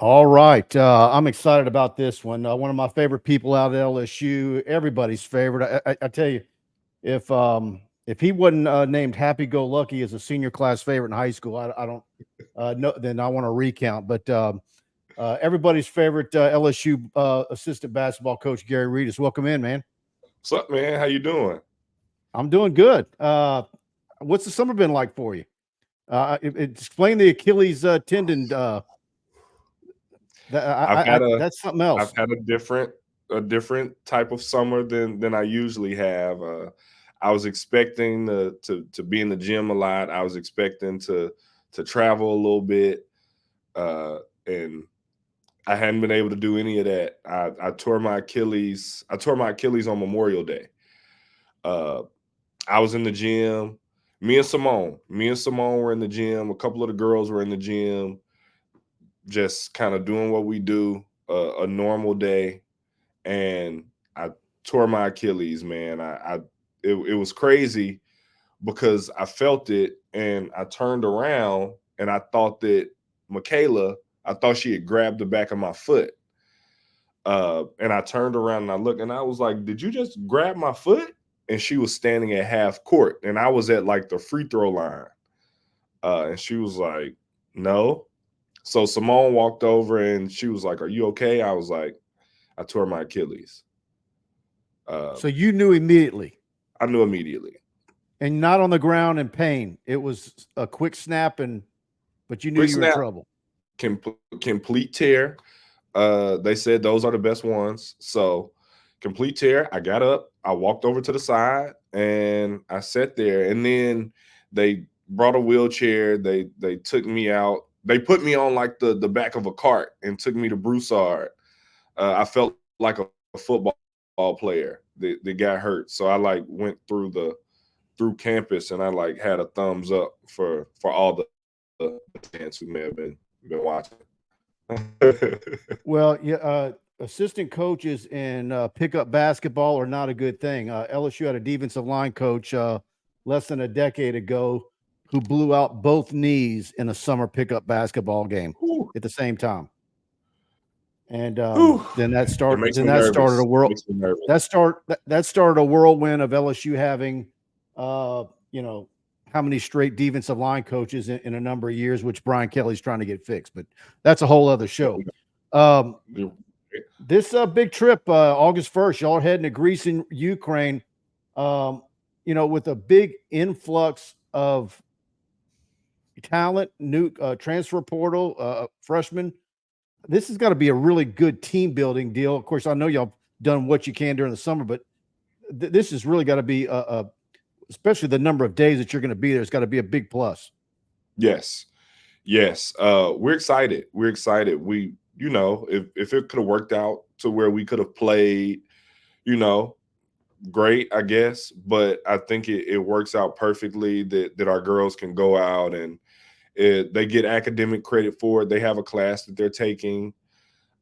All right. I'm excited about this one. One of my favorite people out at LSU, everybody's favorite. I tell you, if he wasn't named Happy Go Lucky as a senior class favorite in high school, I don't know. Then I want to recount. But everybody's favorite LSU assistant basketball coach, Gary Redus. Welcome in, man. What's up, man? How you doing? I'm doing good. What's the summer been like for you? Explain the Achilles tendon. I've had a That's something I've else. had a different type of summer than I usually have. I was expecting to be in the gym a lot. I was expecting to travel a little bit, and I hadn't been able to do any of that. I tore my Achilles. I tore my Achilles on Memorial Day. Uh, I was in the gym. Me and Simone were in the gym. A couple of the girls were in the gym, just kind of doing what we do, a normal day, and I tore my Achilles, man. It was crazy because I felt it and I turned around and I thought that Michaela, I thought she had grabbed the back of my foot. And I turned around and I looked and I was like, "Did you just grab my foot?" And she was standing at half court and I was at like the free throw line. And she was like, "No." So Simone walked over and she was like, "Are you okay?" I was like, "I tore my Achilles." Uh, So you knew immediately. I knew immediately. And not on the ground in pain. It was a quick snap, but you knew Quick you were in snap, trouble. complete tear. They said those are the best ones. So complete tear. I got up, I walked over to the side, and I sat there. And then they brought a wheelchair. They took me out. They put me on like the back of a cart and took me to Broussard. I felt like a football player that got hurt. So I like went through campus and I like had a thumbs up for all the fans who may have been watching. Well, yeah, assistant coaches in pickup basketball are not a good thing. LSU had a defensive line coach less than a decade ago who blew out both knees in a summer pickup basketball game Whew, at the same time. And whew. then that It start makes then me that started a nervous. It world makes me nervous. that started a whirlwind of LSU having uh you know how many straight defensive line coaches in a number of years, which Brian Kelly's trying to get fixed, but that's a whole other show. Um, this big trip, August 1st, y'all are heading to Greece and Ukraine, um, with a big influx of talent, new transfer portal, freshmen. This has got to be a really good team building deal. Of course, I know y'all done what you can during the summer, but this has really got to be especially the number of days that you're going to be there. It's got to be a big plus. Yes, yes. We're excited. We're excited. If it could have worked out to where we could have played, you know, great, I guess. But I think it works out perfectly that our girls can go out and they get academic credit for it. They have a class that they're taking.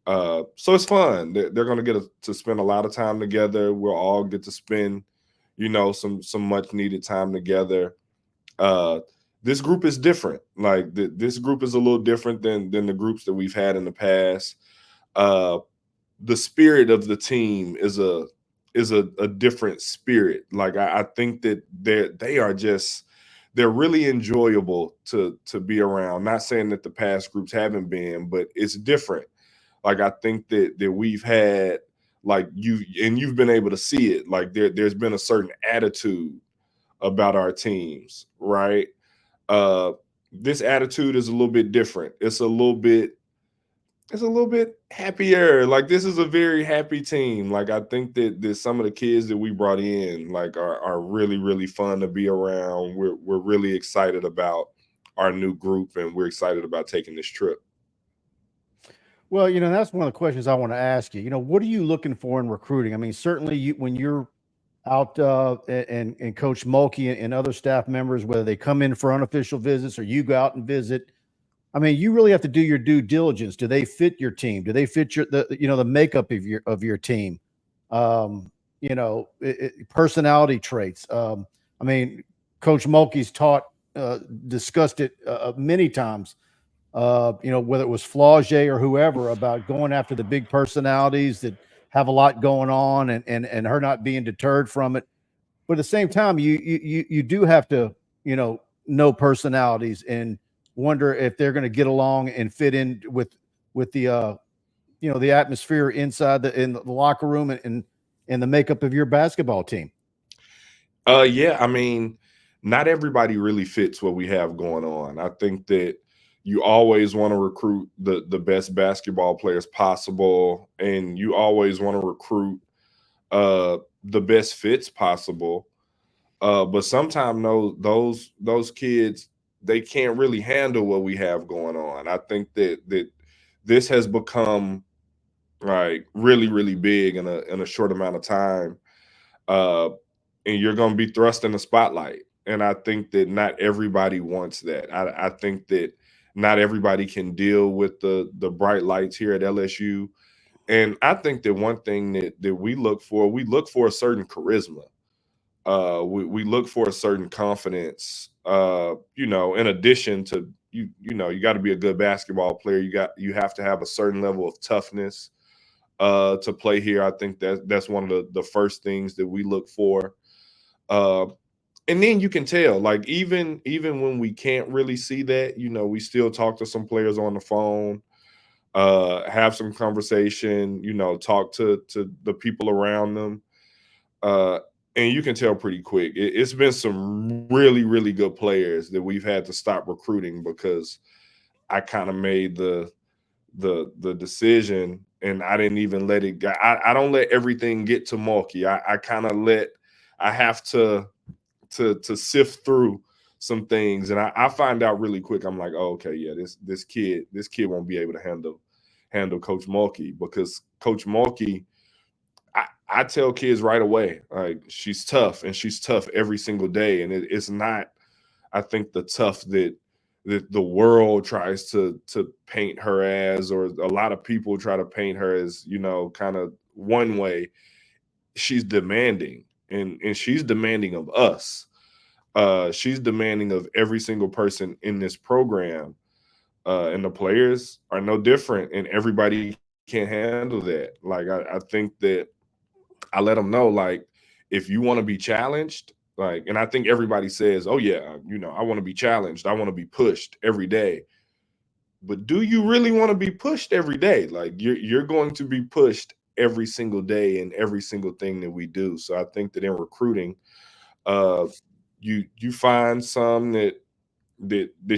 So it's fun. They're going to get to spend a lot of time together. We'll all get to spend, some much needed time together. Uh, this group is different. Like this group is a little different than the groups that we've had in the past. Uh, the spirit of the team is a different spirit. Like I think that they're really enjoyable to be around. Not saying that the past groups haven't been, but it's different. Like I think that we've had like you've been able to see it. Like there's been a certain attitude about our teams, right? Uh this attitude is a little bit different. It's a little bit happier. Like this is a very happy team. Like I think that some of the kids that we brought in like are really really fun to be around. We're really excited about our new group and we're excited about taking this trip. Well, that's one of the questions I want to ask you. What are you looking for in recruiting? I mean, certainly when you're out and Coach Mulkey and other staff members, whether they come in for unofficial visits or you go out and visit, I mean, you really have to do your due diligence. Do they fit your team? Do they fit the makeup of your team? Personality traits. I mean, Coach Mulkey's discussed it many times. whether it was Flaugier or whoever, about going after the big personalities that have a lot going on, and her not being deterred from it. But at the same time, you do have to, know personalities and wonder if they're going to get along and fit in with the the atmosphere inside in the locker room and the makeup of your basketball team. Yeah, I mean, not everybody really fits what we have going on. I think that you always want to recruit the best basketball players possible, and you always want to recruit the best fits possible. But sometimes those kids, they can't really handle what we have going on. I think that this has become like really, really big in a short amount of time. Uh, and you're going to be thrust in the spotlight. And I think that not everybody wants that. I think that not everybody can deal with the bright lights here at LSU. And I think that one thing that we look for a certain charisma. We look for a certain confidence. In addition to you got to be a good basketball player. You have to have a certain level of toughness to play here. I think that's one of the first things that we look for. And then you can tell, like even when we can't really see that, we still talk to some players on the phone, have some conversation, talk to the people around them. And you can tell pretty quick. It's been some really, really good players that we've had to stop recruiting because I kind of made the decision, and I didn't even let it go. I don't let everything get to Mulkey. I have to sift through some things, and I find out really quick. I'm like, oh, okay, yeah, this kid won't be able to handle Coach Mulkey, because Coach Mulkey, I tell kids right away, like, she's tough, and she's tough every single day, and it's not, I think, the tough that the world tries to paint her as, or a lot of people try to paint her as, kind of one way. She's demanding, and she's demanding of us. She's demanding of every single person in this program, and the players are no different, and everybody can't handle that. Like, I think that I let them know, like, if you want to be challenged, like, and I think everybody says, oh yeah, I want to be challenged, I want to be pushed every day. But do you really want to be pushed every day? Like, you're going to be pushed every single day in every single thing that we do. So I think that in recruiting, uh, you find some that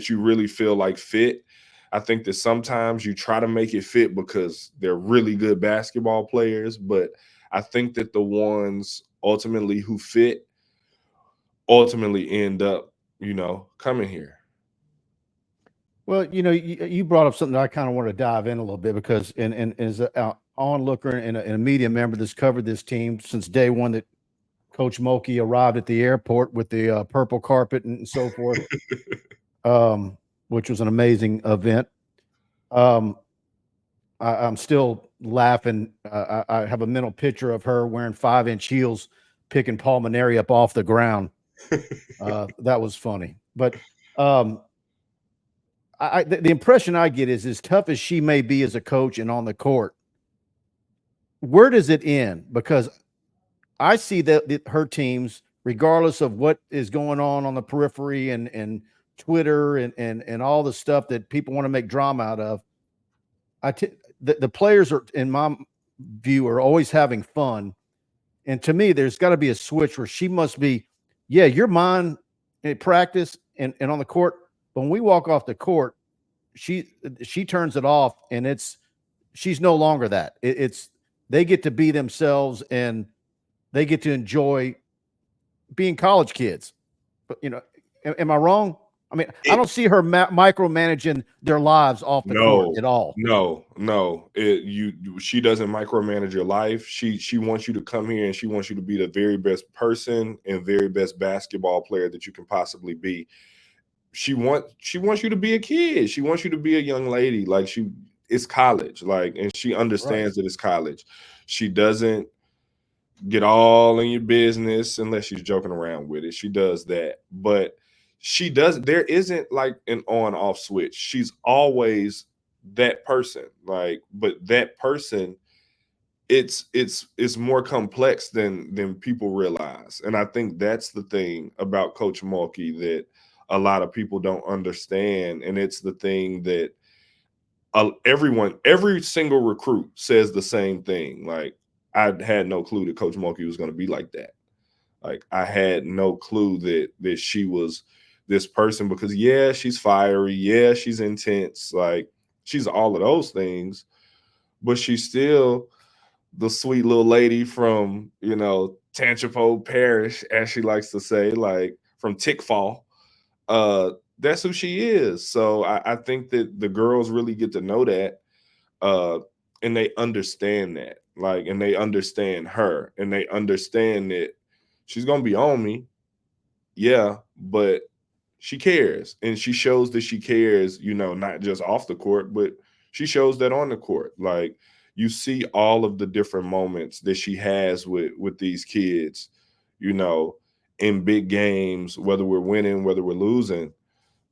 you really feel like fit. I think that sometimes you try to make it fit because they're really good basketball players, but I think that the ones ultimately who fit ultimately end up, coming here. Well, you brought up something that I kind of want to dive in a little bit, because and as an onlooker and a media member that's covered this team since day one that Coach Mulkey arrived at the airport with the purple carpet and so forth, which was an amazing event. I'm still laughing. I have a mental picture of her wearing 5-inch heels, picking Paul Maneri up off the ground. That was funny. But the impression I get is, as tough as she may be as a coach and on the court, where does it end? Because I see that her teams, regardless of what is going on the periphery and Twitter and all the stuff that people want to make drama out of, the players are, in my view, are always having fun. And to me, there's got to be a switch where she must be, yeah, you're mine in practice and on the court. But when we walk off the court, she turns it off, and she's no longer that. It's they get to be themselves, and they get to enjoy being college kids. But am I wrong? I mean, I don't see her micromanaging their lives off the court at all. No. She doesn't micromanage your life. She wants you to come here, and she wants you to be the very best person and very best basketball player that you can possibly be. She wants you to be a kid. She wants you to be a young lady. Like, it's college. Like, and she understands that it's college. She doesn't get all in your business unless she's joking around with it. She does that, but there isn't like an on-off switch. She's always that person. Like, but that person, it's more complex than people realize. And I think that's the thing about Coach Mulkey that a lot of people don't understand. And it's the thing that every single recruit says the same thing. Like, I had no clue that Coach Mulkey was going to be like that. Like, I had no clue that she was this person, because yeah, she's fiery, yeah, she's intense, like she's all of those things, but she's still the sweet little lady from, Tangipahoa Parish, as she likes to say, like from Tickfall. That's who she is. So I think that the girls really get to know that, uh, and they understand that, like, and they understand her, and they understand that she's gonna be on me, yeah, but she cares, and she shows that she cares, not just off the court, but she shows that on the court. Like, you see all of the different moments that she has with these kids, in big games, whether we're winning, whether we're losing.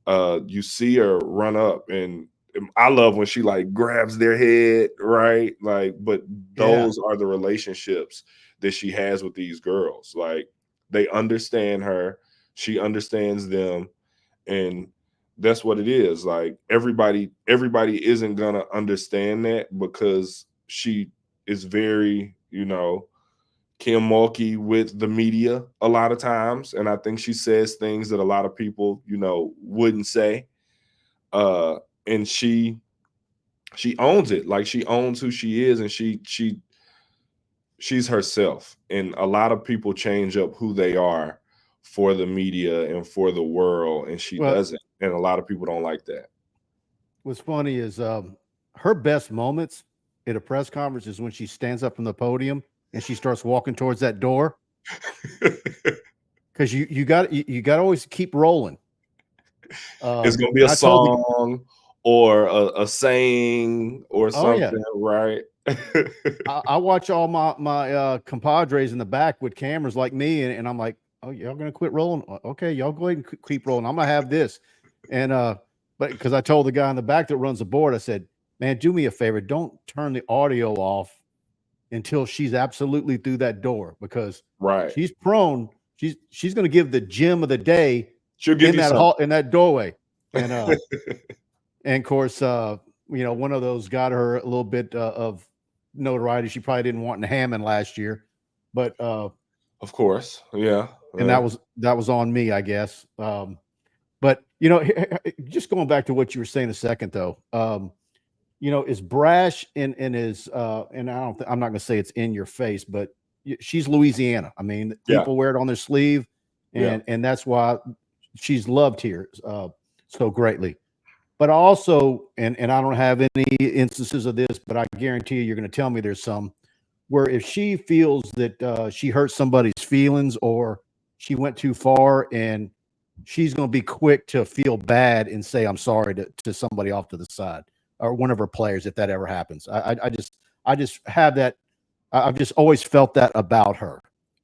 You see her run up, and I love when she like grabs their head, right? Like, but those are the relationships that she has with these girls. Like, they understand her, she understands them, and that's what it is. Like, everybody isn't gonna understand that, because she is very, Kim Mulkey with the media a lot of times, and I think she says things that a lot of people, wouldn't say. And she owns it. Like, she owns who she is, and she's herself. And a lot of people change up who they are for the media and for the world, and she doesn't. And a lot of people don't like that. What's funny is her best moments at a press conference is when she stands up from the podium and she starts walking towards that door. Because you got to always keep rolling. It's gonna be a song or a saying or something, right? I watch all my compadres in the back with cameras like me, and I'm like, oh, y'all gonna quit rolling? Okay, y'all go ahead and keep rolling. I'm gonna have this, and but because I told the guy in the back that runs the board, I said, man, do me a favor, don't turn the audio off until she's absolutely through that door, because she's prone. She's gonna give the gem of the day. She'll give in that hall, in that doorway, and and of course, one of those got her a little bit of notoriety she probably didn't want in Hammond last year, but of course, yeah. And that was on me, I guess. But just going back to what you were saying a second though, is brash in his and I'm not going to say it's in your face, but she's Louisiana. I mean, people wear it on their sleeve, and that's why she's loved here so greatly. But also, and I don't have any instances of this, but I guarantee you're going to tell me there's some where if she feels that she hurt somebody's feelings or she went too far, and she's going to be quick to feel bad and say, I'm sorry to somebody off to the side or one of her players, if that ever happens. I just have that. I've just always felt that about her.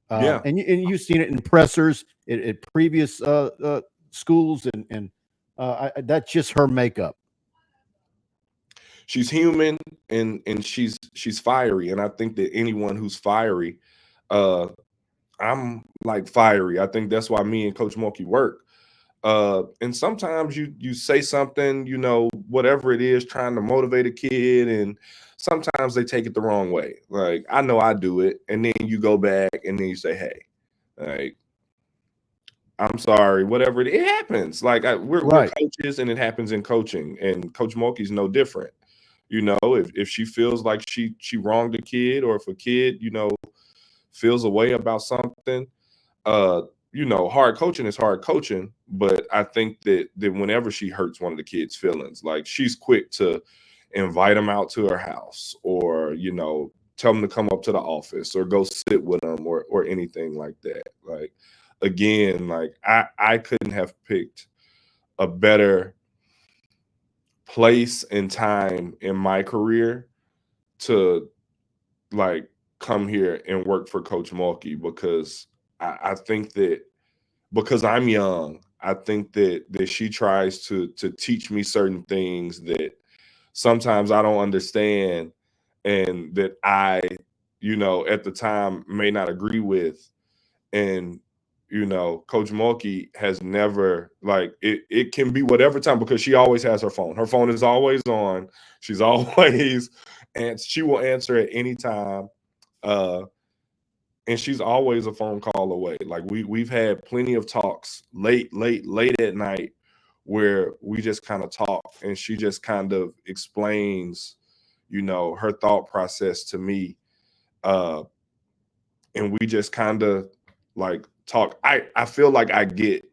And you've seen it in pressers at previous schools, and that's just her makeup. She's human, and she's fiery, and I think that anyone who's fiery, I'm like fiery. I think that's why me and Coach Mulkey work. And sometimes you say something, whatever it is, trying to motivate a kid, and sometimes they take it the wrong way. Like, I know I do it, and then you go back and then you say, hey, like, I'm sorry, whatever it happens. Like, we're coaches, and it happens in coaching, and Coach Mulkey's no different. If she feels like she wronged a kid, or if a kid, feels a way about something, hard coaching is hard coaching. But I think that whenever she hurts one of the kids' feelings, like, she's quick to invite them out to her house, or, tell them to come up to the office or go sit with them, or anything like that. Like, again, like, I couldn't have picked a better place and time in my career to, like, come here and work for Coach Mulkey, because I think that because I'm young, I think that she tries to teach me certain things that sometimes I don't understand, and that I, at the time may not agree with. And Coach Mulkey has never, like, it can be whatever time, because she always has her phone. Her phone is always on. She's always, and she will answer at any time. And she's always a phone call away. Like, we've had plenty of talks late at night where we just kind of talk, and she just kind of explains, her thought process to me. And we just kind of like talk. I feel like I get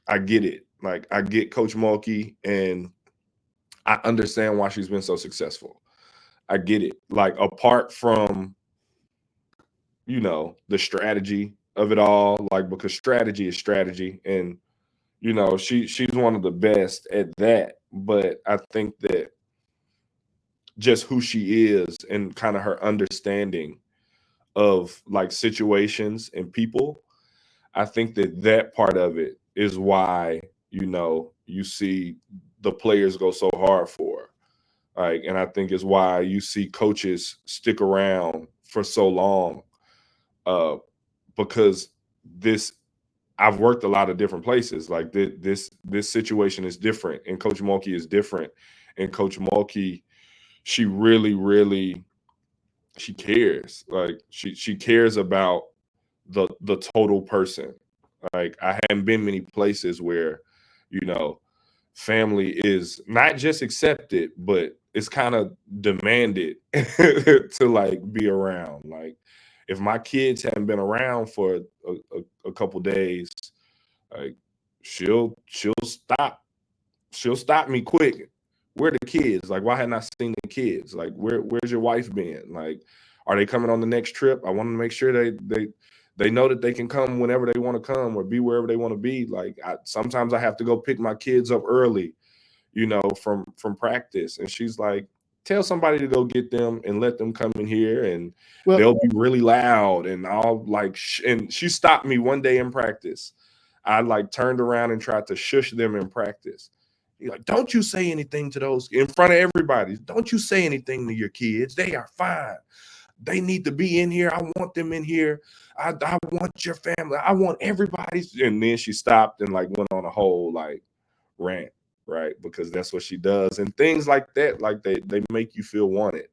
it. Like, I get Coach Mulkey, and I understand why she's been so successful. I get it. Like, apart from, the strategy of it all, like, because strategy is strategy, and she's one of the best at that. But I think that just who she is and kind of her understanding of, like, situations and people, I think that part of it is why, you see the players go so hard for her. Like, and I think is why you see coaches stick around for so long. Because I've worked a lot of different places. Like, this situation is different, and Coach Mulkey is different. And Coach Mulkey, she really, really, she cares. Like, she cares about the total person. Like, I haven't been many places where, family is not just accepted, but it's kind of demanded to, like, be around. Like, if my kids haven't been around for a couple days, like, she'll stop me quick. Where the kids? Like, why hadn't I seen the kids? Like, where's your wife been? Like, are they coming on the next trip? I want to make sure they know that they can come whenever they want to come, or be wherever they want to be. Like, sometimes I have to go pick my kids up early, from practice. And she's like, tell somebody to go get them and let them come in here, and they'll be really loud. And I'll, like, and she stopped me one day in practice. I, like, turned around and tried to shush them in practice. He's like, don't you say anything to those in front of everybody. Don't you say anything to your kids. They are fine. They need to be in here. I want them in here. I want your family. I want everybody's. And then she stopped and, like, went on a whole, like, rant, right? Because that's what she does. And things like that, like, they make you feel wanted,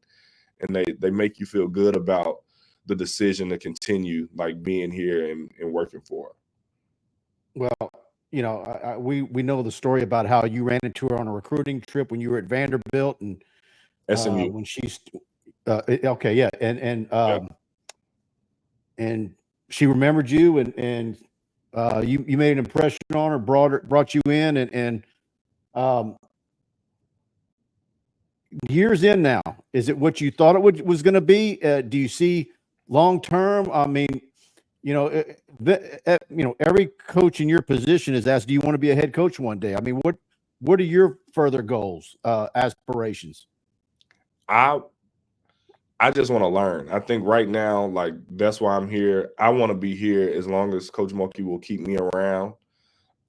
and they make you feel good about the decision to continue, like, being here and working for her. Well, we know the story about how you ran into her on a recruiting trip when you were at Vanderbilt, and SMU. when she's okay, yeah, and she remembered you, and you made an impression on her, brought you in, and years in now, is it what you thought it was going to be? Do you see long term? I mean, every coach in your position is asked, do you want to be a head coach one day? I mean, what are your further goals, aspirations? I just want to learn. I think right now, like, that's why I'm here. I want to be here as long as Coach Mulkey will keep me around.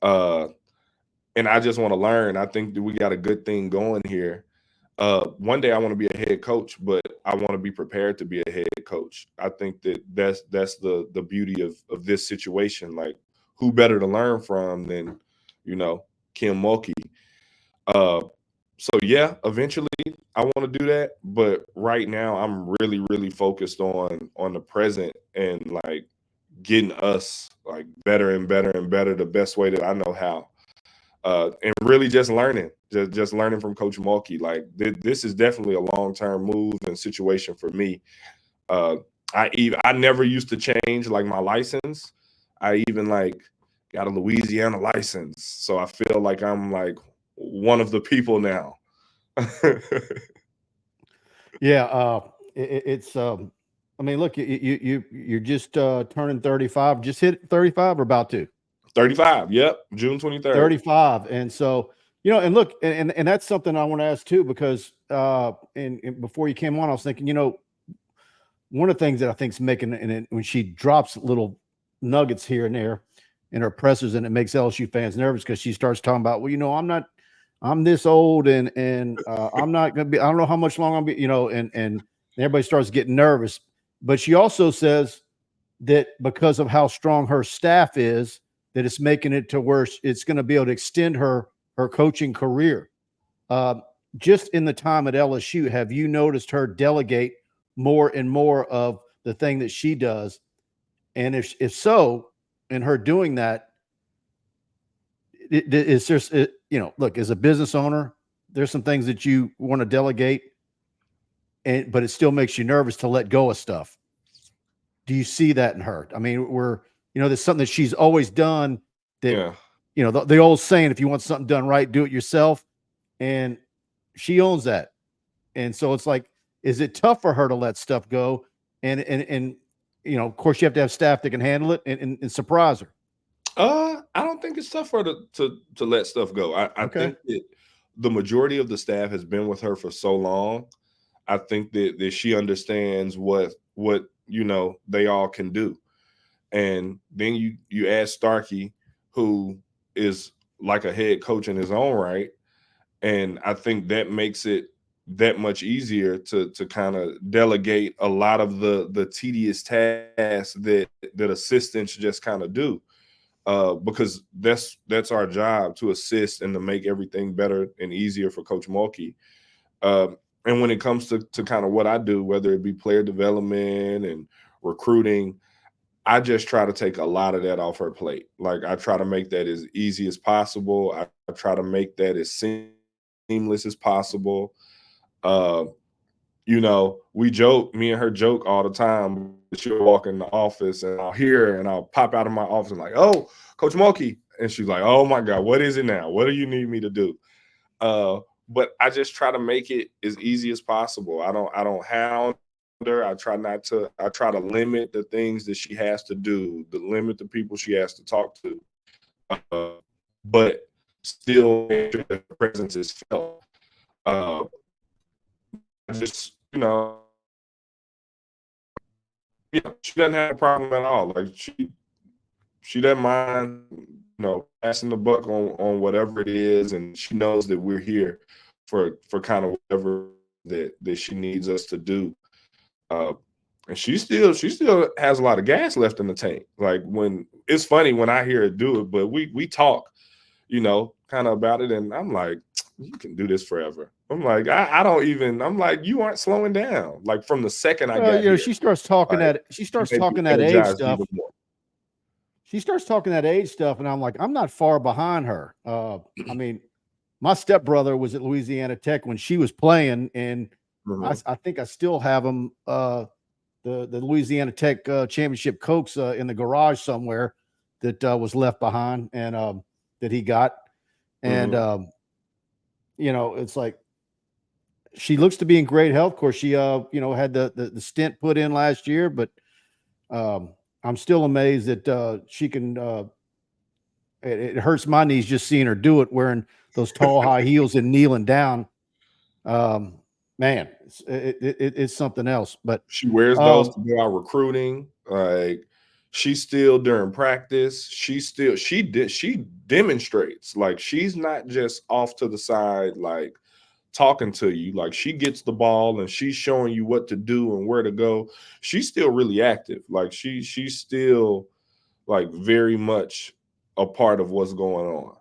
And I just want to learn. I think that we got a good thing going here. One day I want to be a head coach, but I want to be prepared to be a head coach. I think that's the beauty of this situation. Like, who better to learn from than, Kim Mulkey? So yeah, eventually I want to do that, but right now I'm really, really focused on the present, and, like, getting us, like, better and better and better the best way that I know how. And really just learning, just learning from Coach Mulkey. Like, this is definitely a long-term move and situation for me. I never used to change, like, my license. I even, like, got a Louisiana license, so I feel like I'm, like, one of the people now. Yeah, it's I mean, look, you're just turning 35, just hit 35 or about to. 35, yep, June 23rd. 35. And so, and look, and that's something I want to ask too, because and before you came on, I was thinking, one of the things that I think is making, and when she drops little nuggets here and there, in her pressers, and it makes LSU fans nervous because she starts talking about, well, I'm this old, and I'm not going to be, I don't know how much longer I'll be, and everybody starts getting nervous. But she also says that because of how strong her staff is, that it's making it to where it's going to be able to extend her coaching career. Just in the time at LSU, have you noticed her delegate more and more of the thing that she does? And if so, in her doing that, it's just, look, as a business owner, there's some things that you want to delegate, but it still makes you nervous to let go of stuff. Do you see that in her? I mean, there's something that she's always done that, the old saying, if you want something done right, do it yourself. And she owns that. And so it's like, is it tough for her to let stuff go? And of course, you have to have staff that can handle it and surprise her. I don't think it's tough for her to let stuff go. I think that the majority of the staff has been with her for so long. I think that she understands what they all can do. And then you add Starkey, who is like a head coach in his own right. And I think that makes it that much easier to kind of delegate a lot of the tedious tasks that assistants just kind of do. Because that's our job, to assist and to make everything better and easier for Coach Mulkey. And when it comes to kind of what I do, whether it be player development and recruiting, I just try to take a lot of that off her plate. Like, I try to make that as easy as possible. I try to make that as seamless as possible. We joke, me and her joke all the time. She'll walk in the office and I'll hear her and I'll pop out of my office and like, "Oh, Coach Mulkey." And she's like, "Oh my God, what is it now? What do you need me to do?" But I just try to make it as easy as possible. I don't hound her. I try to limit the things that she has to do, to limit the people she has to talk to, but still make sure that her presence is felt. Just, she doesn't have a problem at all. Like, she doesn't mind, passing the buck on whatever it is, and she knows that we're here for kind of whatever that she needs us to do. And she still has a lot of gas left in the tank. Like, when it's funny when I hear her do it, but we talk, kind of about it, and I'm like, you can do this forever. I'm like, I'm like, you aren't slowing down. Like, from the second I got here, she starts talking that age stuff. She starts talking that age stuff, and I'm like, I'm not far behind her. I mean, my stepbrother was at Louisiana Tech when she was playing, and I think I still have him, the Louisiana Tech championship Cokes in the garage somewhere that was left behind, and that he got. And it's like, she looks to be in great health. Of course, she had the stent put in last year, but I'm still amazed that she can. It hurts my knees just seeing her do it, wearing those tall high heels and kneeling down. Man, it's something else. But she wears those to do our recruiting. Like, she still, during practice, she demonstrates. Like, she's not just off to the side, like, talking to you. Like, she gets the ball and she's showing you what to do and where to go. She's still really active. Like, she's still, like, very much a part of what's going on.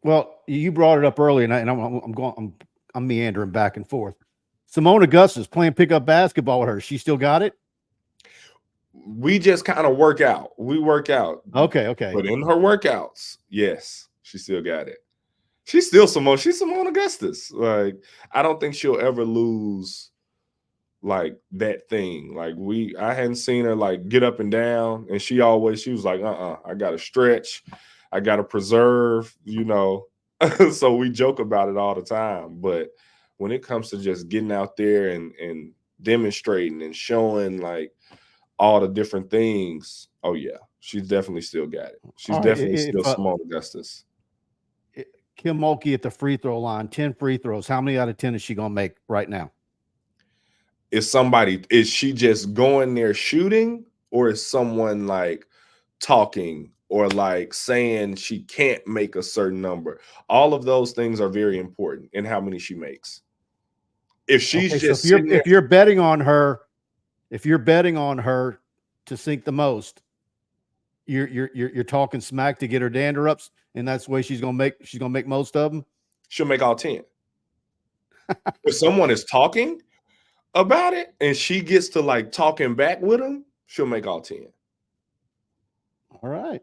Well, you brought it up earlier, and I'm meandering back and forth. Simone Augustus playing pickup basketball with her. She still got it? We just kind of work out. We work out. Okay. But in her workouts, yes, she still got it. She's still Simone. She's Simone Augustus. Like, I don't think she'll ever lose, like, that thing. Like, I hadn't seen her, like, get up and down, and she was like, I gotta stretch, I gotta preserve, So we joke about it all the time. But when it comes to just getting out there and demonstrating and showing, like, all the different things, oh yeah, she's definitely still got it. She's definitely still Simone Augustus. Kim Mulkey at the free throw line, 10 free throws. How many out of 10 is she gonna make right now? Is she just going there shooting, or is someone, like, talking or like saying she can't make a certain number. All of those things are very important in how many she makes. If she's Okay, so just sitting there, if you're betting on her, if you're betting on her to sink the most, you're talking smack to get her dander ups, and that's the way she's gonna make most of them. she'll make all 10. If someone is talking about it and she gets to like talking back with them, she'll make all 10. All right.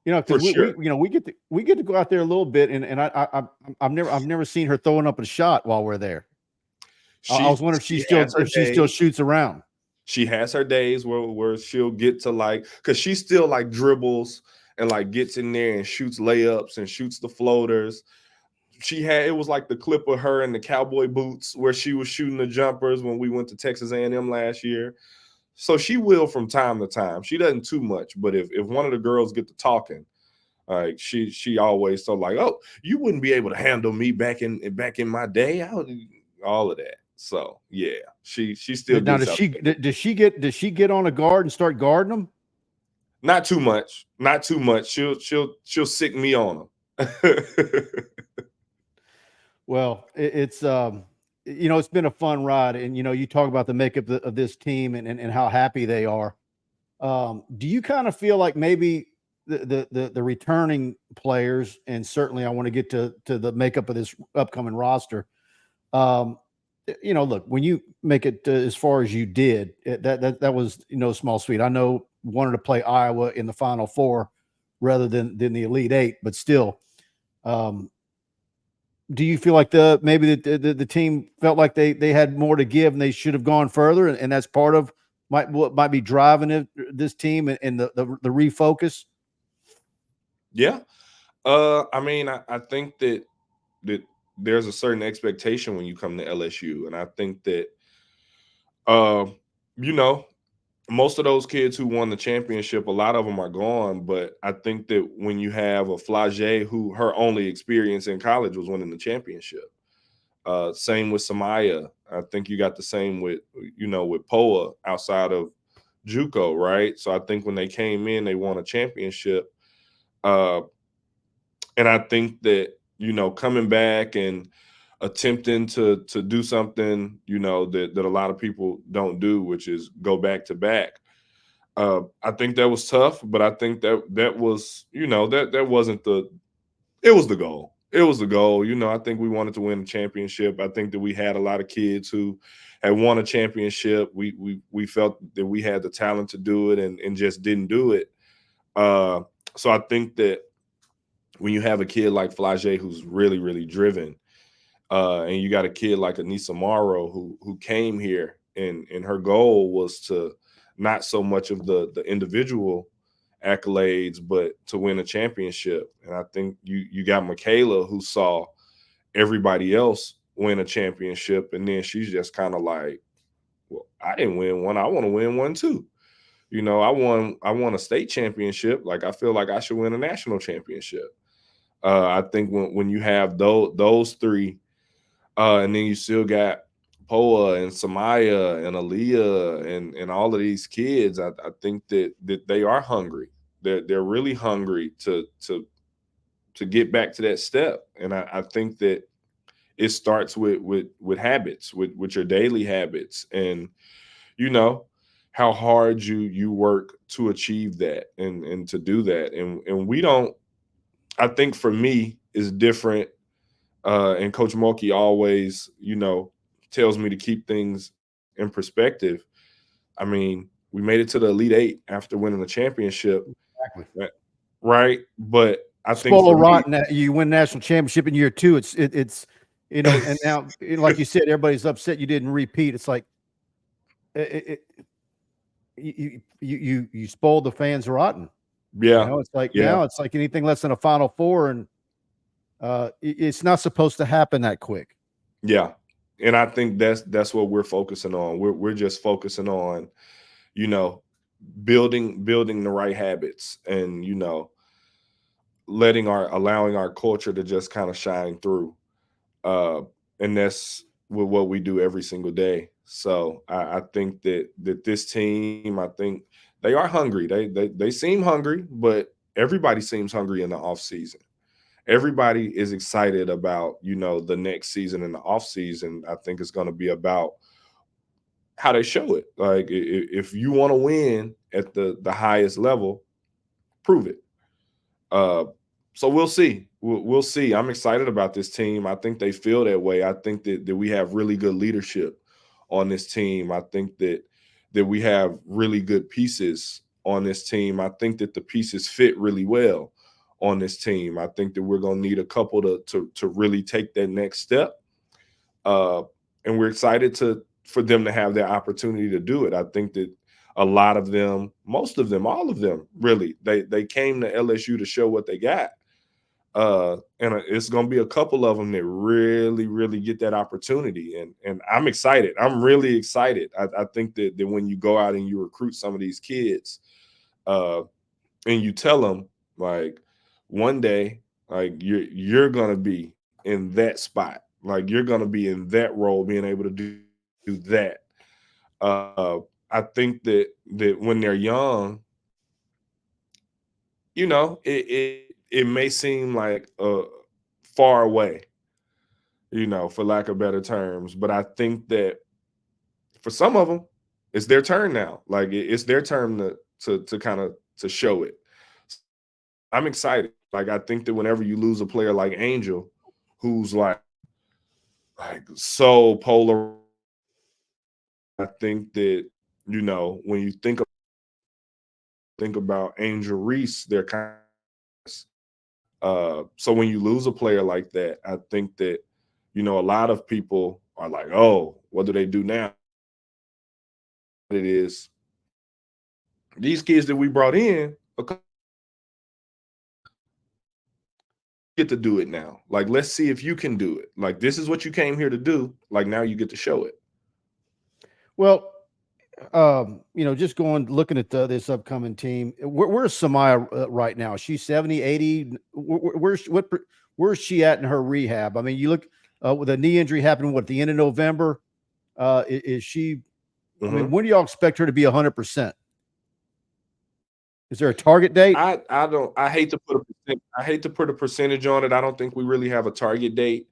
You know, For because sure. we get to go out there a little bit, and I've never seen her throwing up a shot while we're there. I was wondering if she has her she still days. shoots around. She has her days where she'll get to like, because she still like dribbles and like gets in there and shoots layups and shoots the floaters. It was like the clip of her in the cowboy boots where she was shooting the jumpers when we went to Texas A&M last year. So she will from time to time. She doesn't too much, but if one of the girls get to talking, like she always so like, oh, you wouldn't be able to handle me back in my day. All of that. So yeah, she still Now, gets does she get on a guard and start guarding them? Not too much. Not too much. She'll sick me on them. Well, it's it's been a fun ride, and you talk about the makeup of this team and how happy they are. Do you kind of feel like maybe the returning players, and certainly I want to get to the makeup of this upcoming roster. Look, when you make it as far as you did, that was small feat. I know wanted to play Iowa in the Final Four rather than the Elite Eight, but still, do you feel like maybe the team felt like they had more to give and they should have gone further, and that's part of what might be driving this team and the refocus? Yeah. I mean, I think that there's a certain expectation when you come to LSU, and I think that uh, you know, most of those kids who won the championship, a lot of them are gone. But I think that when you have a Flage who her only experience in college was winning the championship. Same with Samaya. I think you got the same with with Poa outside of JUCO, right? So I think when they came in, they won a championship. Uh, and I think that coming back and attempting to do something that a lot of people don't do, which is go back to back. I think that was tough, but I think that was that wasn't it was the goal. It was the goal. I think we wanted to win a championship. I think that we had a lot of kids who had won a championship. We felt that we had the talent to do it and just didn't do it. So I think that when you have a kid like Flage who's really, really driven, and you got a kid like Anissa Morrow who came here and her goal was to not so much of the individual accolades, but to win a championship. And I think you got Michaela who saw everybody else win a championship, and then she's just kind of like, well, I didn't win one. I want to win one too. I won a state championship. Like, I feel like I should win a national championship. I think when you have those three, and then you still got Poa and Samaya and Aaliyah and all of these kids, I think that they are hungry. They're really hungry to get back to that step. And I think that it starts with habits, with your daily habits, and how hard you work to achieve that and to do that. And we don't, I think for me is different. And Coach Mulkey always, tells me to keep things in perspective. I mean, we made it to the Elite Eight after winning the championship, Exactly. right? But I think Spoiler for me, rotten, you win national championship in year two. It's and now, like you said, everybody's upset you didn't repeat. It's like you spoiled the fans rotten. yeah, It's like yeah, now it's like anything less than a Final Four, and it's not supposed to happen that quick. yeah. And I think that's what we're focusing on. We're just focusing on, you know, building the right habits and allowing our culture to just kind of shine through. And that's what we do every single day. So I think that this team, I think they are hungry. They seem hungry, but everybody seems hungry in the off season. Everybody is excited about, the next season. In the off season, I think it's going to be about how they show it. Like, if you want to win at the highest level, prove it. Uh, so we'll see. We'll see. I'm excited about this team. I think they feel that way. I think that we have really good leadership on this team. I think that we have really good pieces on this team. I think that the pieces fit really well on this team. I think that we're going to need a couple to really take that next step. And we're excited for them to have their opportunity to do it. I think that a lot of them, most of them, all of them, really, they came to LSU to show what they got. And it's going to be a couple of them that really, really get that opportunity. And I'm excited. I'm really excited. I think that when you go out and you recruit some of these kids, and you tell them, like, one day, like, you're going to be in that spot. Like, you're going to be in that role, being able to do that. I think that when they're young, it may seem like far away, for lack of better terms. But I think that for some of them, it's their turn now. Like, it's their turn to kind of to show it. I'm excited. Like, I think that whenever you lose a player like Angel, who's like so polar, I think that, when you think about Angel Reese, they're kind of, so when you lose a player like that, I think that, a lot of people are like, oh, what do they do now? It is these kids that we brought in get to do it now. Like, let's see if you can do it. Like, this is what you came here to do. Like, now you get to show it. Well, just looking at this upcoming team, where's Samaya right now? She's 70, 80. Where's she at in her rehab? I mean, you look with a knee injury happening at the end of November. Is she? I mean, when do y'all expect her to be 100%? Is there a target date? I hate to put a percentage on it. I don't think we really have a target date.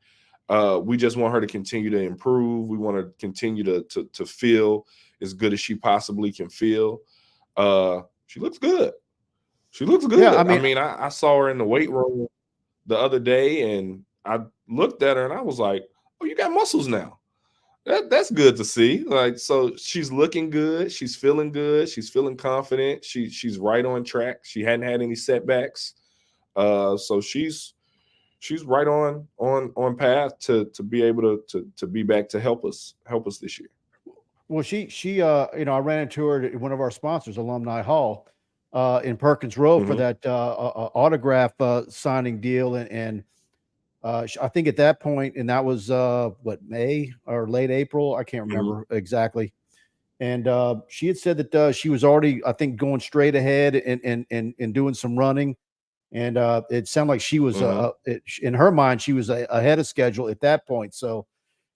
We just want her to continue to improve. We want to continue to feel as good as she possibly can feel. She looks good. She looks good. Yeah, I saw her in the weight room the other day, and I looked at her and I was like, "Oh, you got muscles now." That's good to see. Like, so she's looking good. She's feeling good. She's feeling confident. She's right on track. She hadn't had any setbacks. So she's right on path to be able to be back to help us this year. Well, she I ran into her at one of our sponsors, Alumni Hall, in Perkins Road for that autograph signing deal, and I think at that point, and that was May or late April, I can't remember exactly. And she had said that she was already, I think, going straight ahead and doing some running, and it sounded like she was in her mind she was ahead of schedule at that point. So,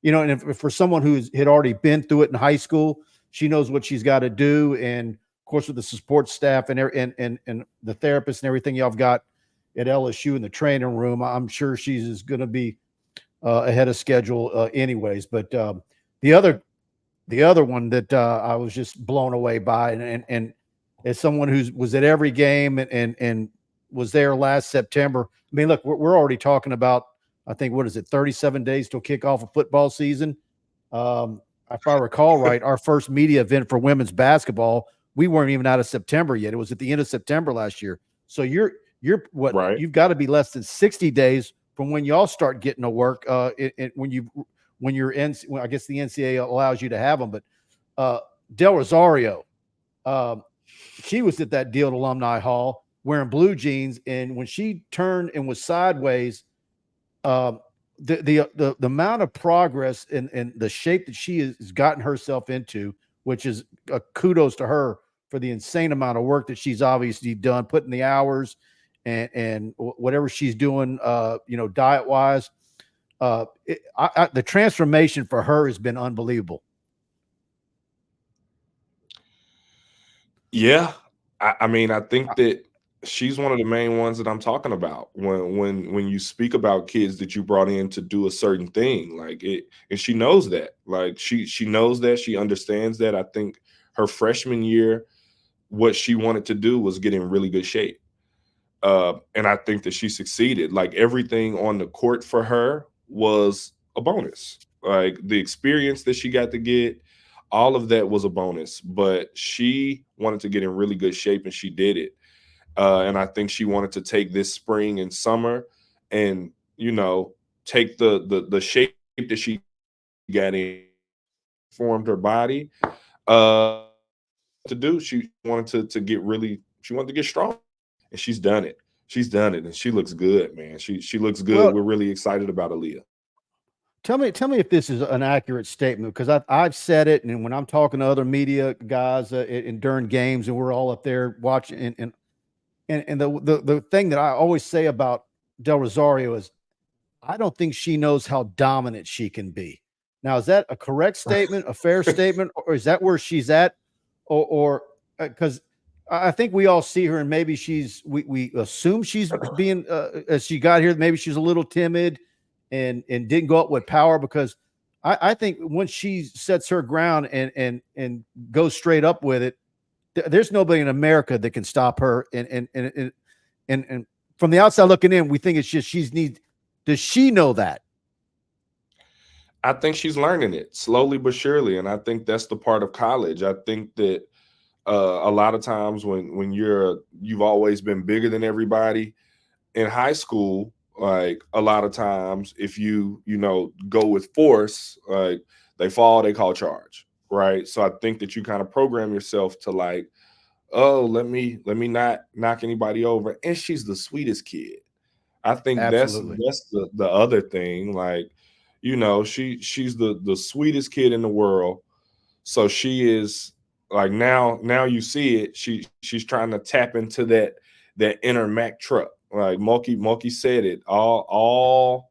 and if for someone who had already been through it in high school, she knows what she's got to do, and of course with the support staff and the therapists and everything y'all have got at LSU in the training room, I'm sure she's going to be ahead of schedule anyways. But the other one that I was just blown away by, and as someone who was at every game and was there last September. I mean, look, we're already talking about, I think, what is it, 37 days till kickoff of football season. If I recall right, our first media event for women's basketball, we weren't even out of September yet. It was at the end of September last year. So you're right. You've got to be less than 60 days from when y'all start getting to work. When you're in, I guess the NCAA allows you to have them, but Del Rosario, she was at that deal at Alumni Hall wearing blue jeans, and when she turned and was sideways, the amount of progress and the shape that she has gotten herself into, which is kudos to her for the insane amount of work that she's obviously done, putting the hours and whatever she's doing, diet wise. The transformation for her has been unbelievable. Yeah. I mean, I think that she's one of the main ones that I'm talking about when you speak about kids that you brought in to do a certain thing, like it, and she knows that, like she knows that, she understands that. I think her freshman year, what she wanted to do was get in really good shape. And I think that she succeeded. Like everything on the court for her was a bonus. Like the experience that she got to get, all of that was a bonus. But she wanted to get in really good shape, and she did it. And I think she wanted to take this spring and summer, and take the shape that she got in, formed her body. To do, she wanted to get really, she wanted to get strong, and she's done it. She's done it, and she looks good, man. She looks good. Well, We're really excited about Aaliyah. tell me if this is an accurate statement, because I've said it, and when I'm talking to other media guys during games, and we're all up there watching, and the thing that I always say about Del Rosario is I don't think she knows how dominant she can be. Now, is that a correct statement, a fair statement, or is that where she's at, or because I think we all see her, and maybe we assume she's being as she got here, maybe she's a little timid and didn't go up with power, because I think once she sets her ground and goes straight up with it, there's nobody in America that can stop her. And from the outside looking in, we think it's just does she know that? I think she's learning it slowly but surely, and I think that's the part of college. I think that a lot of times when you've always been bigger than everybody in high school, like a lot of times if you go with force, like they fall, they call charge, right? So I think that you kind of program yourself to like, oh, let me not knock anybody over. And she's the sweetest kid. I think that's Absolutely. the other thing. Like, she's the sweetest kid in the world. So she is like, now you see it. She's trying to tap into that inner Mac truck. Like Mulkey said it all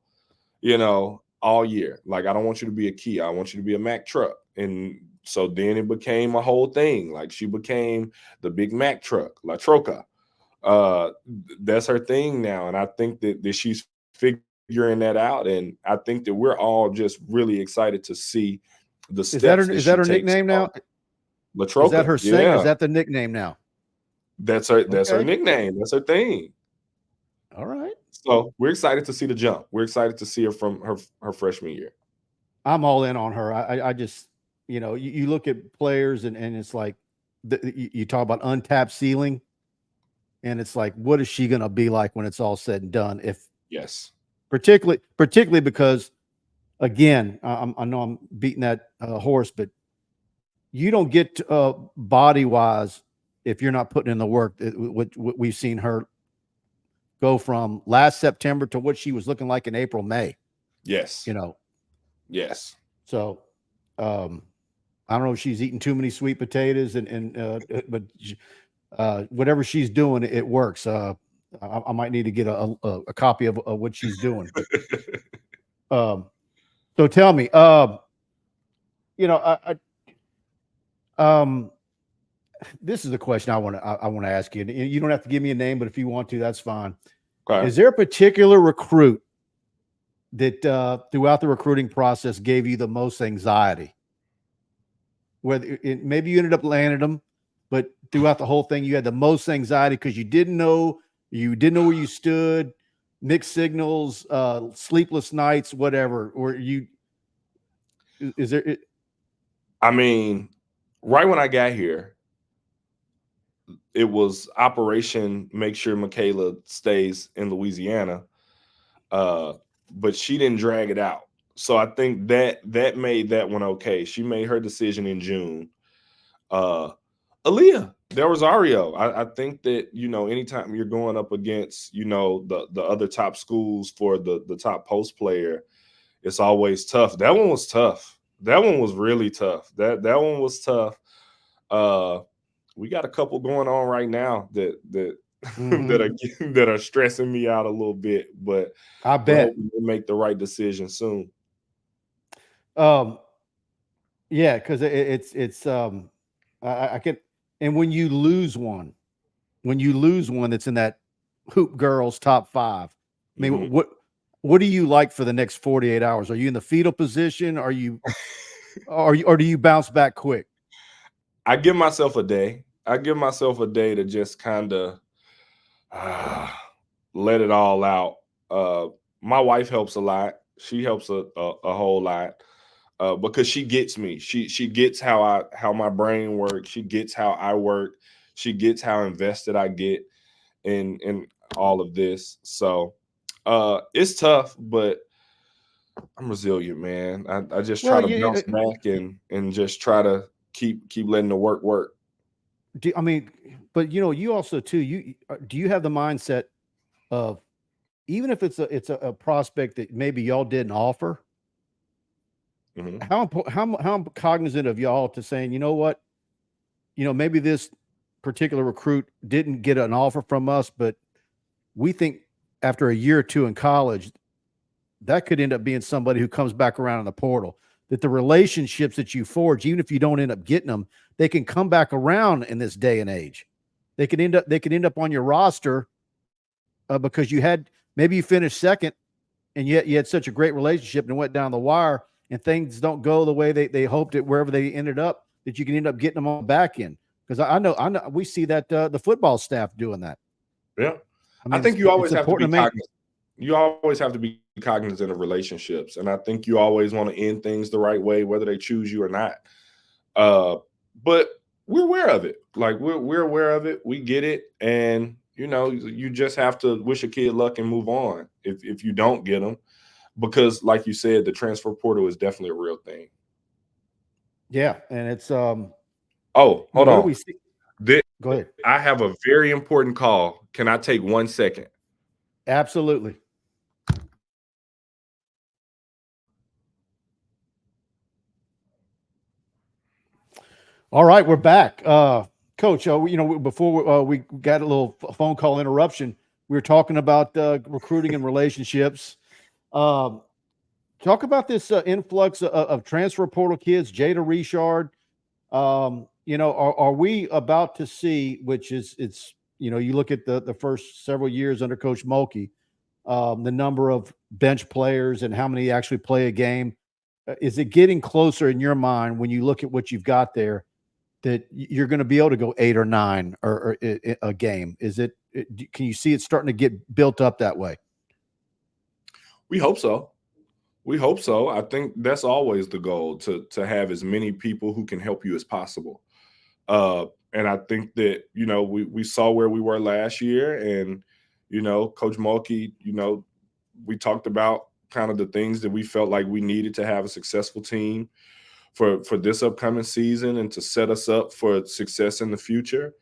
year. Like, I don't want you to be a Kia. I want you to be a Mac truck. And so then it became a whole thing. Like she became the big Mac truck, La Troca. That's her thing now. And I think that she's figuring that out. And I think that we're all just really excited to see the steps that Is she that her takes. nickname now? La Is that Troca. her saying? Is Yeah. that the nickname now? That's her Okay. nickname. That's her thing. All right. So we're excited to see the jump. We're excited to see her from her freshman year. I'm all in on her. I just, you look at players and it's like you talk about untapped ceiling, and it's like, what is she going to be like when it's all said and done? If Yes. particularly because, again, I know I'm beating that horse, but you don't get body wise if you're not putting in the work. What we've seen her go from last September to what she was looking like in April, May. Yes. Yes. So I don't know if she's eating too many sweet potatoes, but whatever she's doing, it works. I might need to get a copy of what she's doing. But so tell me, this is a question I want to ask you. You don't have to give me a name, but if you want to, that's fine. Okay. Is there a particular recruit that throughout the recruiting process gave you the most anxiety? Whether maybe you ended up landing them, but throughout the whole thing, you had the most anxiety because you didn't know where you stood, mixed signals, sleepless nights, whatever. Or is there? I mean, right when I got here, it was Operation Make Sure Michaela stays in Louisiana. But she didn't drag it out. So I think that made that one okay. She made her decision in June. Aaliyah, Del Rosario. I think that, anytime you're going up against, the other top schools for the top post player, it's always tough. That one was tough. That one was really tough. That one was tough. We got a couple going on right now that that are stressing me out a little bit, but I we're bet. hoping to make the right decision soon. Yeah, because it's I can, and when you lose one, when you lose one that's in that hoop girls top 5, I mean, Mhm. what do you like for the next 48 hours? Are you in the fetal position? Or do you bounce back quick? I give myself a day. I give myself a day to just kind of let it all out. My wife helps a lot. She helps a whole lot because she gets me. She gets how my brain works. She gets how I work. She gets how invested I get in all of this. So it's tough, but I'm resilient, man. I just try Well, to bounce back and just try to keep letting the work. I mean, but you also too, do you have the mindset of, even if it's a prospect that maybe y'all didn't offer, Mhm. how cognizant of y'all to saying, you know what, maybe this particular recruit didn't get an offer from us, but we think after a year or two in college, that could end up being somebody who comes back around in the portal. That the relationships that you forge, even if you don't end up getting them, they can come back around in this day and age. They could end up on your roster because maybe you finished second, and yet you had such a great relationship and went down the wire, and things don't go the way they hoped it wherever they ended up, that you can end up getting them on the back end. Because I know we see that the football staff doing that. Yeah. I I mean, think you it's always have to important be to me. cognizant. You always have to be cognizant of relationships, and I think you always want to end things the right way, whether they choose you or not. But we're aware of it. Like we're aware of it. We get it, and you just have to wish a kid luck and move on if you don't get them, because like you said, the transfer portal is definitely a real thing. Yeah, and it's Oh, hold what do on. we see? Thi- Go ahead. I have a very important call. Can I take 1 second? Absolutely. All right, we're back. Coach, before we got a little phone call interruption, we were talking about recruiting and relationships. Um, talk about this influx of transfer portal kids, Jada Richard. Are we about to see, which is, you look at the first several years under Coach Mulkey, the number of bench players and how many actually play a game. Is it getting closer in your mind when you look at what you've got there, that you're going to be able to go 8 or 9 or a game? Can you see it starting to get built up that way? We hope so. We hope so. I think that's always the goal, to have as many people who can help you as possible. And I think that we saw where we were last year, and Coach Mulkey, we talked about kind of the things that we felt like we needed to have a successful team for this upcoming season and to set us up for success in the future.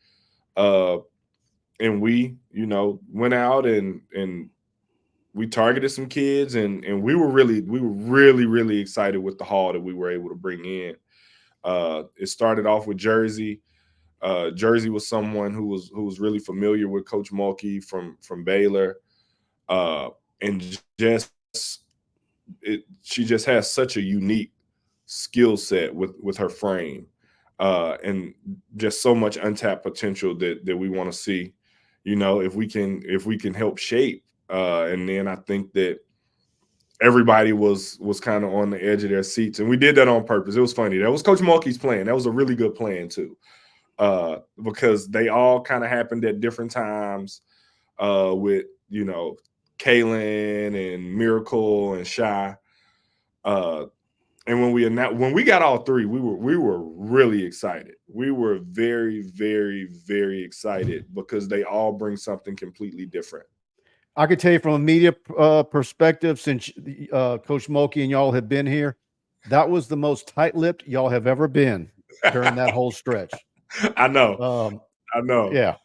And we went out and we targeted some kids, and we were really excited with the haul that we were able to bring in. It started off with Jersey. Jersey was someone who was really familiar with Coach Mulkey from Baylor, and she just has such a unique skill set with her frame, and just so much untapped potential that we want to see. If we can help shape, and then I think that everybody was kind of on the edge of their seats, and we did that on purpose. It was funny. That was Coach Mulkey's plan. That was a really good plan too, because they all kind of happened at different times, with Kaylin and Miracle and Shy. And when we got all three, we were really excited. We were very excited because they all bring something completely different. I could tell you from a media perspective, since Coach Mulkey and y'all have been here, that was the most tight-lipped y'all have ever been during that whole stretch. I know. I know. Yeah.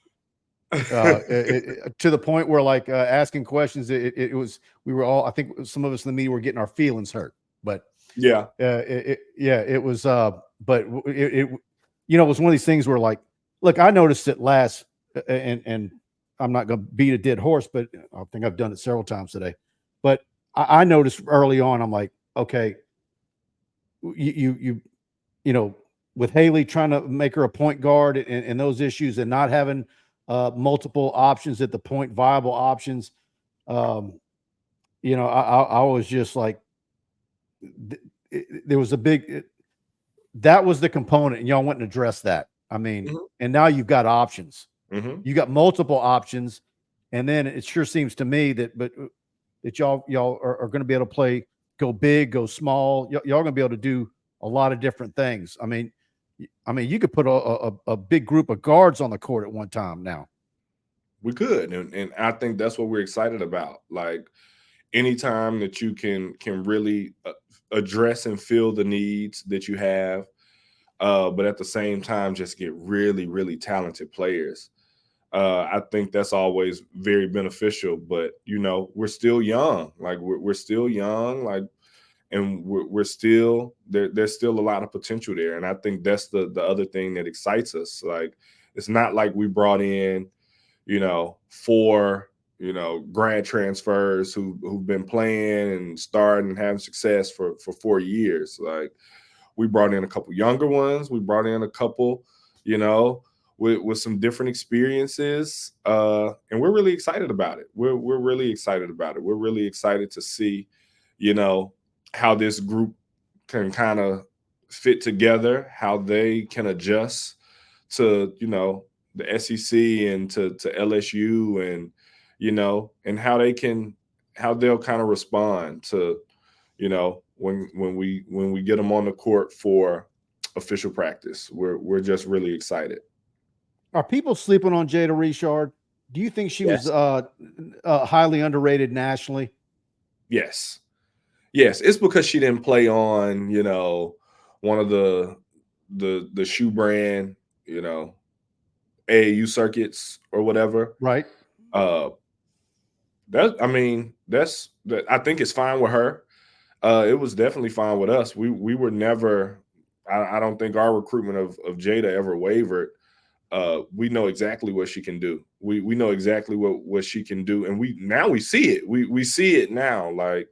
To the point where, like, asking questions, it was, we were all, I think some of us in the media were getting our feelings hurt, but yeah, it was, but it was one of these things where, like, look, I noticed it last, and I'm not going to beat a dead horse, but I think I've done it several times today. But I noticed early on, I'm like, okay, you know, with Haley trying to make her a point guard and those issues, and not having multiple options at the point, viable options. I was just like, there was a big, that was the component, and y'all went and addressed that. I mean, and now you've got options. You got multiple options, and then it sure seems to me that y'all are going to be able to play, go big, go small. Y'all going to be able to do a lot of different things. I mean, you could put a big group of guards on the court at one time now. We could, and I think that's what we're excited about. Like, anytime that you can really address and fill the needs that you have, but at the same time just get really, really talented players. I think that's always very beneficial. But we're still young. Like we're still young. Like, and we're still there. There's still a lot of potential there, and I think that's the other thing that excites us. Like, it's not like we brought in, 4 grad transfers who've been playing and starting and having success for 4 years. Like, we brought in a couple younger ones. We brought in a couple, with some different experiences. And we're really excited about it. We're really excited about it. We're really excited to see, how this group can kind of fit together, how they can adjust to, the SEC and to LSU, and and how they'll kind of respond to, when we get them on the court for official practice. We're just really excited. Are people sleeping on Jada Richard? Do you think she Yes. was highly underrated nationally? Yes. It's because she didn't play on, one of the shoe brand, AAU circuits or whatever. Right. I think it's fine with her. It was definitely fine with us. We were never, I don't think our recruitment of Jada ever wavered. We know exactly what she can do. We know exactly what she can do. And we see it. We see it now. Like,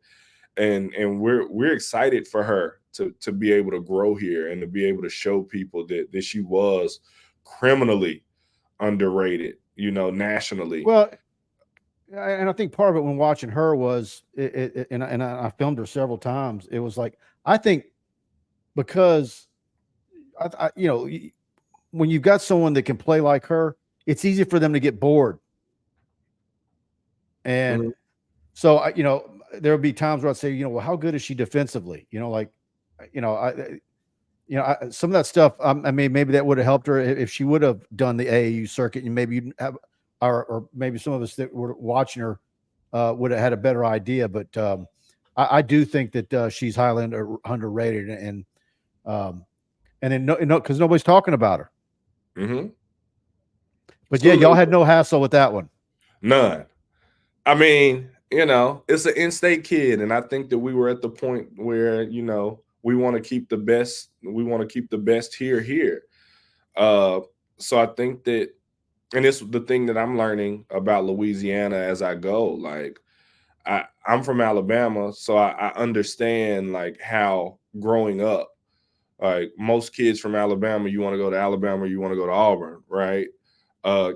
and we're excited for her to be able to grow here and to be able to show people that she was criminally underrated, nationally. Well, and I think part of it when watching her was, and I filmed her several times. It was like, I think because, when you've got someone that can play like her, it's easy for them to get bored. And so, there would be times where I'd say, well, how good is she defensively? Some of that stuff, I mean, maybe that would have helped her if she would have done the AAU circuit, and maybe you'd have, or maybe some of us that were watching her would have had a better idea. But I do think that she's highly underrated, and then because nobody's talking about her. But yeah, y'all had no hassle with that one. None. I mean, it's an in-state kid, and I think that we were at the point where we want to keep the best. We want to keep the best here. So I think that, and it's the thing that I'm learning about Louisiana as I go. Like, I'm from Alabama, so I understand like how growing up, like most kids from Alabama, you want to go to Alabama, you want to go to Auburn, right?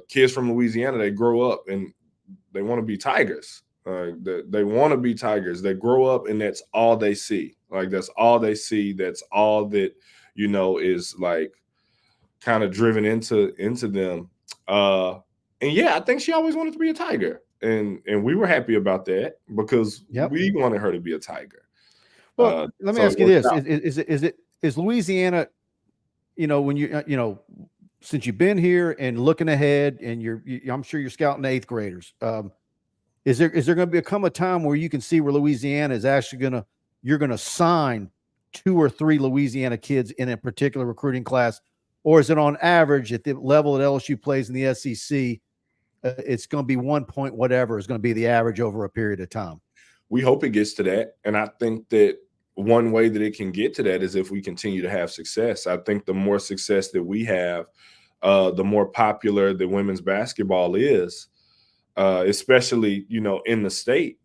Kids from Louisiana, they grow up and they want to be Tigers. They want to be Tigers. They grow up and that's all they see. Like, that's all they see. That's all that, is like kind of driven into them. And yeah, I think she always wanted to be a Tiger. And we were happy about that because we wanted her to be a Tiger. Well, let me ask you this. Is Louisiana, when you, since you've been here and looking ahead and I'm sure you're scouting 8th graders. Is there going to become a time where you can see where Louisiana is actually you're going to sign 2 or 3 Louisiana kids in a particular recruiting class? Or is it on average at the level that LSU plays in the SEC, it's going to be 1 point whatever is going to be the average over a period of time? We hope it gets to that. And I think that one way that it can get to that is if we continue to have success. I think the more success that we have, the more popular the women's basketball is, especially, in the state.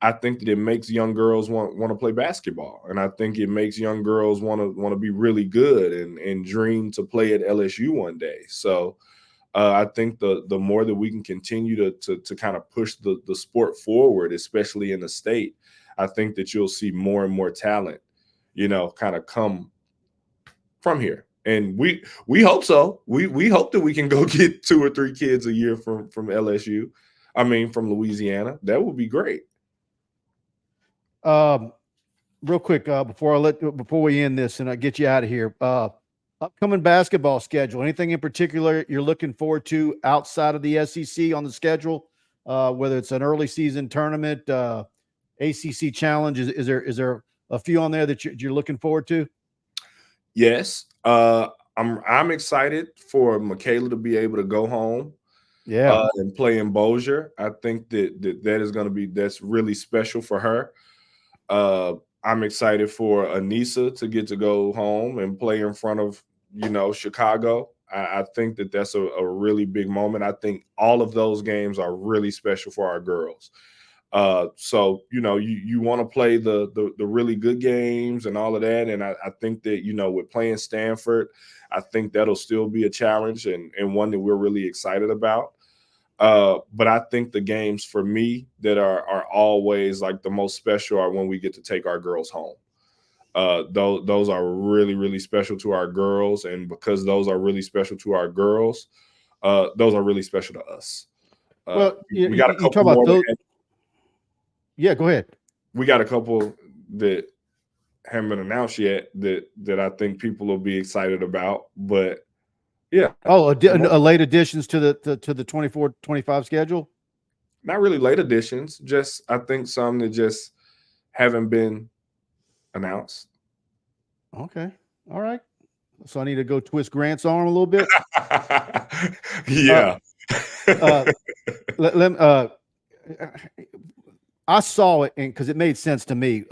I think that it makes young girls want to play basketball. And I think it makes young girls want to be really good and dream to play at LSU one day. So I think the more that we can continue to kind of push the sport forward, especially in the state, I think that you'll see more and more talent, kind of come from here. And we hope so. We hope that we can go get 2 or 3 kids a year from LSU. I mean, from Louisiana. That would be great. Real quick, before we end this and I get you out of here, upcoming basketball schedule. Anything in particular you're looking forward to outside of the SEC on the schedule? Whether it's an early season tournament, ACC challenge, is there a few on there that you're looking forward to? Yes, I'm excited for Michaela to be able to go home, and play in Bossier. I think that is going to be that's really special for her. I'm excited for Anissa to get to go home and play in front of Chicago. I think that's a really big moment. I think all of those games are really special for our girls. So you want to play the really good games and all of that, and I think that with playing Stanford, I think that'll still be a challenge and one that we're really excited about. But I think the games for me that are always like the most special are when we get to take our girls home. Those are really, really special to our girls, and because those are really special to our girls, those are really special to us. Well, we got a couple more. Those, yeah, go ahead. We got a couple that haven't been announced yet that I think people will be excited about. But yeah. Oh, a late additions to the 24-25 schedule? Not really late additions, just I think some that just haven't been announced. Okay. All right. So I need to go twist Grant's arm a little bit. Yeah. I saw it because it made sense to me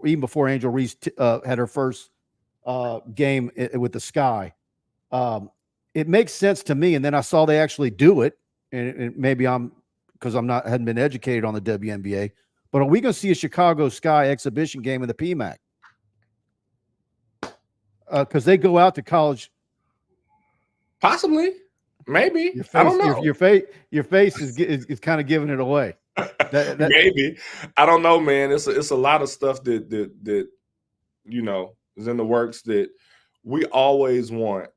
even before Angel Reese had her first game with the Sky. It makes sense to me, and then I saw they actually do it, and maybe because hadn't been educated on the WNBA. But are we going to see a Chicago Sky exhibition game in the PMAC? Because they go out to college. Possibly, maybe. I don't know. Your face is kind of giving it away. Maybe. I don't know, man. It's a lot of stuff that is in the works that we always want,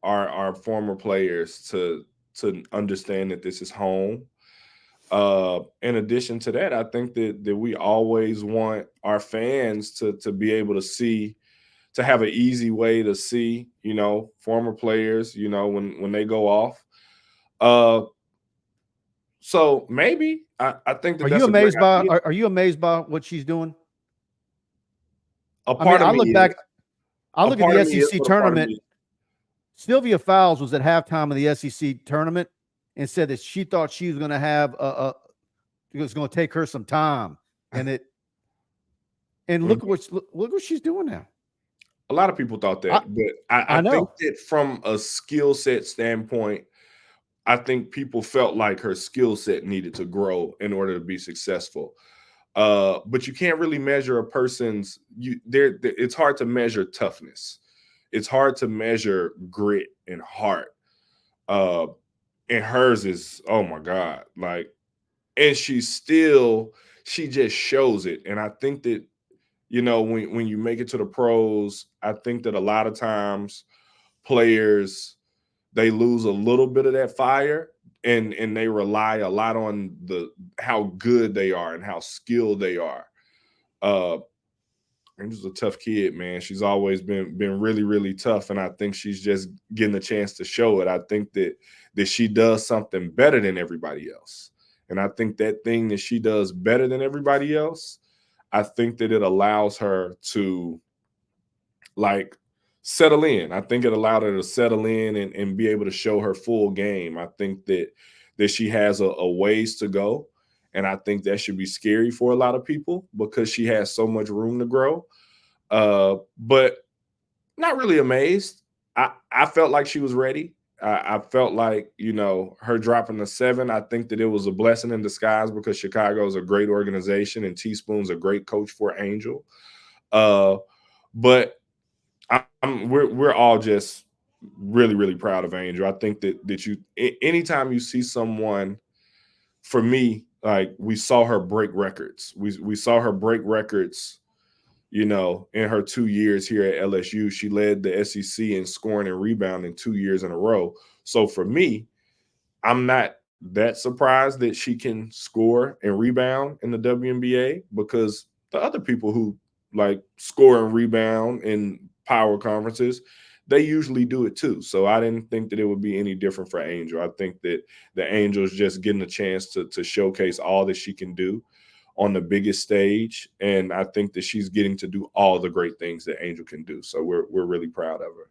our former players to understand that this is home. In addition to that, I think that we always want our fans to be able to see, to have an easy way to see, former players, when they go off. So maybe I think that. Are you amazed by what she's doing? I look at the SEC tournament. Sylvia Fowles was at halftime of the SEC tournament and said that she thought she was going to have it was going to take her some time, and look what she's doing now. A lot of people thought that, but I think that from a skill set standpoint, I think people felt like her skill set needed to grow in order to be successful. But you can't really measure a person's it's hard to measure toughness. It's hard to measure grit and heart. And hers is, oh my God, and she just shows it. And I think that, when you make it to the pros, I think that a lot of times players, they lose a little bit of that fire and they rely a lot on how good they are and how skilled they are. Angel's a tough kid, man. She's always been really, really tough. And I think she's just getting a chance to show it. I think that she does something better than everybody else. And I think that thing that she does better than everybody else, I think that it allows her to settle in. I think it allowed her to settle in and be able to show her full game. I think that she has a ways to go. And I think that should be scary for a lot of people because she has so much room to grow. But not really amazed. I felt like she was ready. I felt like, her dropping the 7, I think that it was a blessing in disguise because Chicago is a great organization and Teaspoon's a great coach for Angel. But we're all just really, really proud of Angel. I think that you anytime you see someone, for me, like we saw her break records. We saw her break records, you know, in her 2 years here at LSU. She led the SEC in scoring and rebounding 2 years in a row. So for me, I'm not that surprised that she can score and rebound in the WNBA, because the other people who like score and rebound in power conferences, they usually do it too. So I didn't think that it would be any different for Angel. I think that the Angel's just getting a chance to showcase all that she can do on the biggest stage. And I think that she's getting to do all the great things that Angel can do. So we're really proud of her.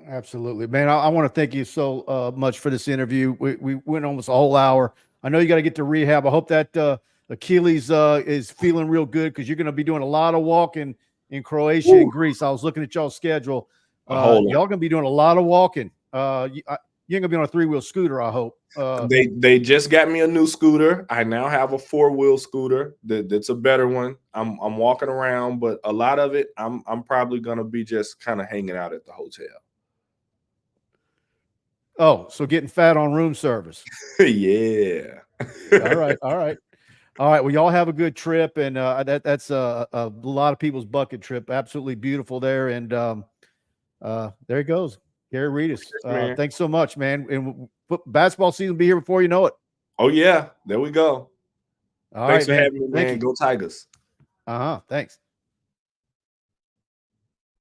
Absolutely, man. I want to thank you so much for this interview. We went almost a whole hour. I know you got to get to rehab. I hope that Achilles is feeling real good, because you're going to be doing a lot of walking in Croatia and Greece. I was looking at y'all's schedule. Y'all going to be doing a lot of walking. You ain't gonna be on a 3-wheel scooter, I hope. They just got me a new scooter. I now have a 4-wheel scooter that's a better one. I'm walking around, but a lot of it I'm probably gonna be just kind of hanging out at the hotel. Oh, so getting fat on room service. Yeah. All right. Well, y'all have a good trip, and that's a lot of people's bucket trip. Absolutely beautiful there, and there he goes, Gary Redus. Thanks so much, man. And basketball season will be here before you know it. Oh yeah, there we go. All Thanks right, for having me, man. Thank you. Go Tigers. Thanks.